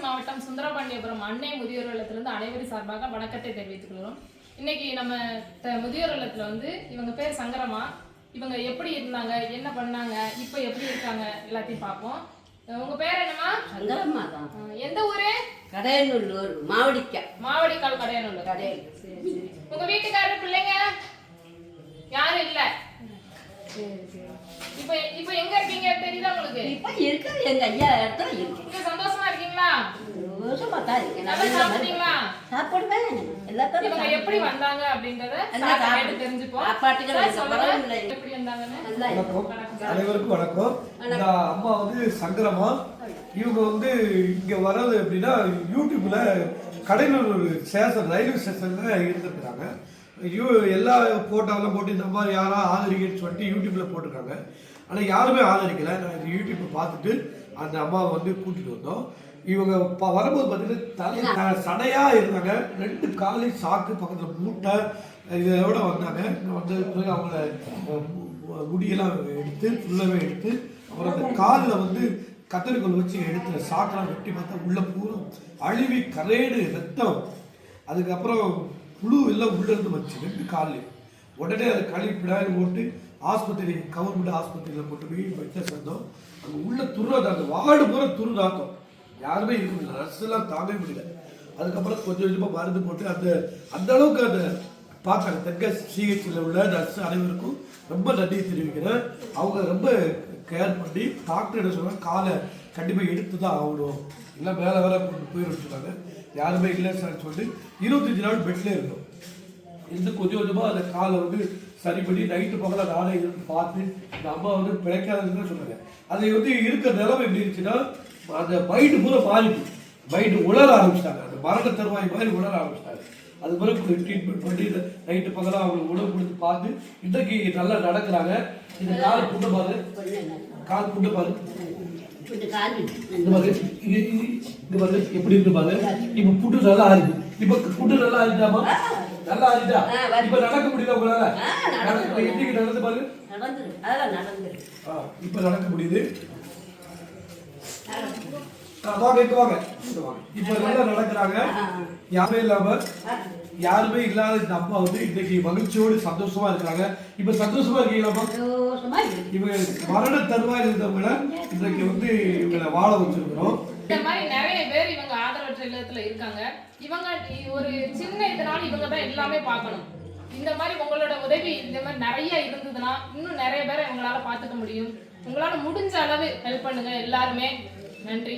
மாவட்டம் சுந்தரபாண்டியபுரம் அன்னை முதியோர் இல்லத்திலிருந்து அனைவரும் சார்பாக வணக்கத்தை தெரிவித்துக் கொள்கிறோம். இன்னைக்கு நம்ம முதியோர் இல்லத்துல வந்து இவங்க பேர் சங்கரமா, இவங்க எப்படி இருந்தாங்க, என்ன பண்ணாங்க, இப்போ எப்படி இருக்காங்க எல்லாத்தையும் பார்ப்போம். உங்க பேர் என்னமா? சங்கரம்மா தான். எந்த ஊரு? கடையநல்லூர், மாவடிக்கால் கடையநல்லூர். உங்க வீட்டுக்காரரு பிள்ளைங்க யாரும் இல்ல? இப்போ எங்க இருக்கீங்க தெரியுதா உங்களுக்கு? இப்ப இருக்க எங்க ஐயா இடத்துல இருக்கு. நீங்க சந்தோஷமா இருக்கீங்களா? சந்தோஷமா தான் இருக்கேன். நல்லா சாப்பிட்டீங்களா? சாப்பிடுவேன். எல்லாத்தையும் இவங்க எப்படி வந்தாங்க அப்படிங்கறத கேட்டு தெரிஞ்சுப்போம். எப்படி வந்தாங்கன்னு. அனைவருக்கும் வணக்கம். இந்த அம்மா வந்து சங்கரமா. இவங்க வந்து இங்க வர்றது அப்படின்னா யூடியூப்ல கடையநல்லூர் ஸ்டேஷன் ரயில்வே ஸ்டேஷன்ல இருந்திருக்கிறாங்க. எல்லா போட்டோலாம் போட்டு இந்த மாதிரி யாரா ஆதரிக்கன்னு சொல்லிட்டு யூடியூப்ல போட்டிருக்காங்க. ஆனால் யாருமே ஆதரிக்கலை. நான் யூடியூப்பை பார்த்துட்டு அந்த அம்மாவை வந்து கூட்டிட்டு வந்தோம். இவங்க வரும்போது பார்த்தீங்கன்னா சடையாக இருந்தாங்க. 2 காலி சாக்கு பக்கத்தில் மூட்டை இதோட வந்தாங்க. வந்து பிறகு அவங்கள முடியெல்லாம் எடுத்து ஃபுல்லாகவே எடுத்து அப்புறம் அந்த காலில் வந்து கத்தரிக்கோல் வச்சு எடுத்து சாக்கெல்லாம் வெட்டி பார்த்தா உள்ள பூரா அழுவி கரேடு ரத்தம், அதுக்கப்புறம் புழு எல்லாம் உள்ளேருந்து வச்சு 2 காலையும் உடனே அதை கழுவி பிடாயில் போட்டு ஆஸ்பத்திரி கவர்மெண்ட் ஆஸ்பத்திரியில் போட்டு போய் வச்ச சேர்ந்தோம். அங்கே உள்ள துருதாத்தம், வார்டு பூரா துருதாத்தம், யாருமே இருக்க முடியல, ரசெல்லாம் தாங்க முடியல. அதுக்கப்புறம் கொஞ்சம் கொஞ்சமாக மருந்து போட்டு அந்த அளவுக்கு அந்த பார்த்தாங்க. தெற்க சிஹெச்சில் உள்ள நர்ஸ் அனைவருக்கும் ரொம்ப நன்றி தெரிவிக்கிறேன். அவங்க ரொம்ப கேர் பண்ணி டாக்டர் என்ன சொன்னாங்க, காலை கண்டிப்பாக எடுத்து தான் ஆகணும், இல்லை மேலே வேற கொண்டு போய் வச்சுருக்காங்க. யாருமே இல்லை சார் சொல்லிட்டு 25 நாள் பெட்லேயே இருந்தோம். இருந்து கொஞ்சம் கொஞ்சமாக அந்த காலை வந்து சரி பண்ணி நைட்டு பகலாக நானே இருந்து பார்த்து இந்த அம்மா வந்து பிழைக்காதுன்னு சொன்னாங்க. அது வந்து இருக்கிற நிலைமை எப்படி இருந்துச்சுன்னா அந்த மைண்டு பூரா மாறிட்டு மைண்டு உணர ஆரம்பிச்சிட்டாங்க. அந்த மரண தருவாய் மாதிரி உணர ஆரம்பிச்சிட்டாங்க. அது பிறகு ட்ரீட்மெண்ட் பண்ணி நைட்டு பகலாக அவங்களுக்கு உணவு கொடுத்து பார்த்து இன்றைக்கு நல்லா நடக்கிறாங்க. இந்த கால் புண்ணு பாரு, கால் புண்ணு பாரு, எப்படி இருக்கு பாரு. இப்ப புட்டு நல்லா ஆறுது. இப்ப புட்டு நல்லா ஆறிட்டாமா? நல்லா ஆறிட்டா? இப்ப நடக்க முடியுதா உங்களால? இன்னைக்கு நடந்து பாரு. இப்ப நடக்க முடியுது. வாங்க. இப்ப நல்லா நடக்கிறாங்க. யாருமே இல்லாத இந்த அம்மா வந்து இன்னைக்கு மகிழ்ச்சியோடு சந்தோஷமா இருக்கிறாங்க. இப்ப சந்தோஷமா இருக்கீங்களாமா? இவங்க மரண தருவாயில் இருந்தவங்கள இன்றைக்கு வந்து இவங்களை வாழ வச்சிருக்கிறோம். இந்த மாதிரி நிறைய பேர் இவங்க ஆதரவற்ற இல்லத்துல இருக்காங்க. இவங்க ஒரு சின்ன இதனால இவங்க தான் எல்லாமே பார்க்கணும். இந்த மாதிரி உங்களோட உதவி இந்த மாதிரி நிறைய இருந்ததுன்னா இன்னும் நிறைய பேரை உங்களால பார்த்துக்க முடியும். உங்களால முடிஞ்ச அளவு ஹெல்ப் பண்ணுங்க எல்லாருமே. நன்றி.